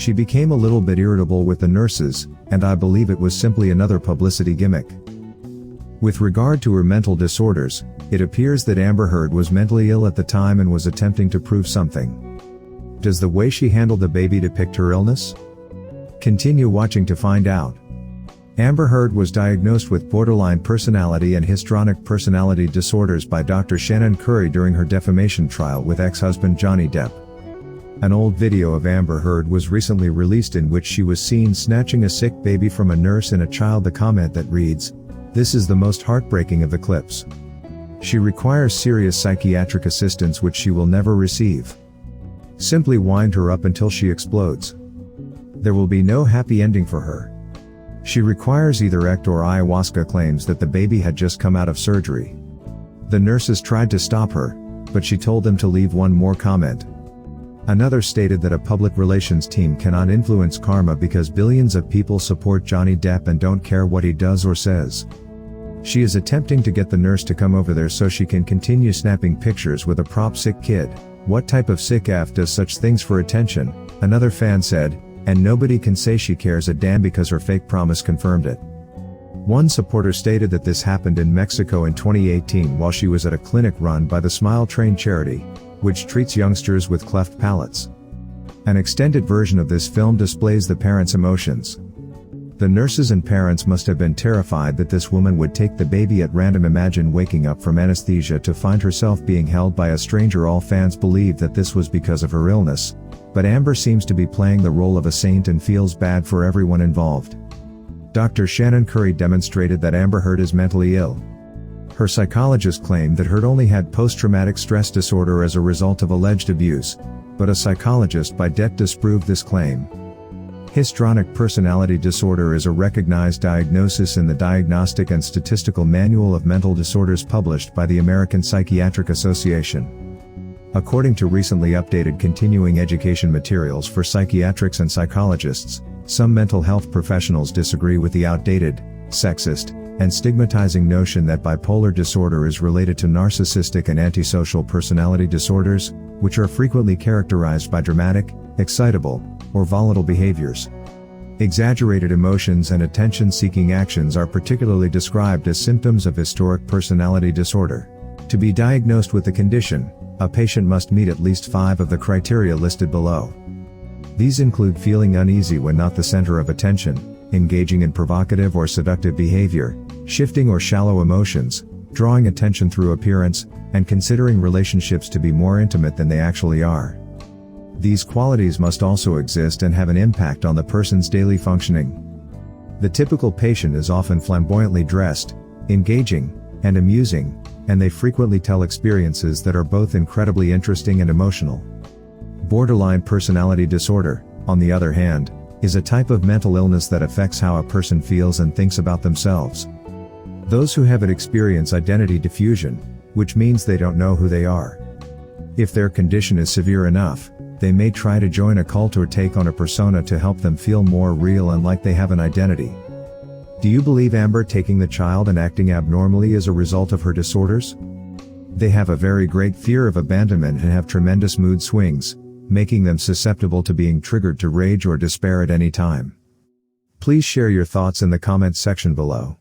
She became a little bit irritable with the nurses, and I believe it was simply another publicity gimmick. With regard to her mental disorders, it appears that Amber Heard was mentally ill at the time and was attempting to prove something. Does the way she handled the baby depict her illness? Continue watching to find out. Amber Heard was diagnosed with borderline personality and histrionic personality disorders by Dr. Shannon Curry during her defamation trial with ex-husband Johnny Depp. An old video of Amber Heard was recently released in which she was seen snatching a sick baby from a nurse and a child. The comment that reads, "This is the most heartbreaking of the clips. She requires serious psychiatric assistance which she will never receive. Simply wind her up until she explodes. There will be no happy ending for her. She requires either ECT or ayahuasca." Claims that the baby had just come out of surgery. The nurses tried to stop her, but she told them to leave. One more comment. Another stated that a public relations team cannot influence karma because billions of people support Johnny Depp and don't care what he does or says. She is attempting to get the nurse to come over there so she can continue snapping pictures with a prop sick kid. What type of sick F does such things for attention? Another fan said, and nobody can say she cares a damn because her fake promise confirmed it. One supporter stated that this happened in Mexico in 2018 while she was at a clinic run by the Smile Train charity, which treats youngsters with cleft palates. An extended version of this film displays the parents' emotions. The nurses and parents must have been terrified that this woman would take the baby at random. Imagine waking up from anesthesia to find herself being held by a stranger. All fans believe that this was because of her illness, but Amber seems to be playing the role of a saint and feels bad for everyone involved. Dr. Shannon Curry demonstrated that Amber Heard is mentally ill. Her psychologist claimed that Heard only had post-traumatic stress disorder as a result of alleged abuse, but a psychologist by debt disproved this claim. Histrionic personality disorder is a recognized diagnosis in the Diagnostic and Statistical Manual of Mental Disorders published by the American Psychiatric Association. According to recently updated continuing education materials for psychiatrics and psychologists, some mental health professionals disagree with the outdated, sexist, and stigmatizing notion that bipolar disorder is related to narcissistic and antisocial personality disorders, which are frequently characterized by dramatic, excitable, or volatile behaviors. Exaggerated emotions and attention-seeking actions are particularly described as symptoms of historic personality disorder. To be diagnosed with the condition, a patient must meet at least 5 of the criteria listed below. These include feeling uneasy when not the center of attention, engaging in provocative or seductive behavior, shifting or shallow emotions, drawing attention through appearance, and considering relationships to be more intimate than they actually are. These qualities must also exist and have an impact on the person's daily functioning. The typical patient is often flamboyantly dressed, engaging, and amusing, and they frequently tell experiences that are both incredibly interesting and emotional. Borderline personality disorder, on the other hand, is a type of mental illness that affects how a person feels and thinks about themselves. Those who have it experience identity diffusion, which means they don't know who they are. If their condition is severe enough, they may try to join a cult or take on a persona to help them feel more real and like they have an identity. Do you believe Amber taking the child and acting abnormally is a result of her disorders? They have a very great fear of abandonment and have tremendous mood swings, making them susceptible to being triggered to rage or despair at any time. Please share your thoughts in the comments section below.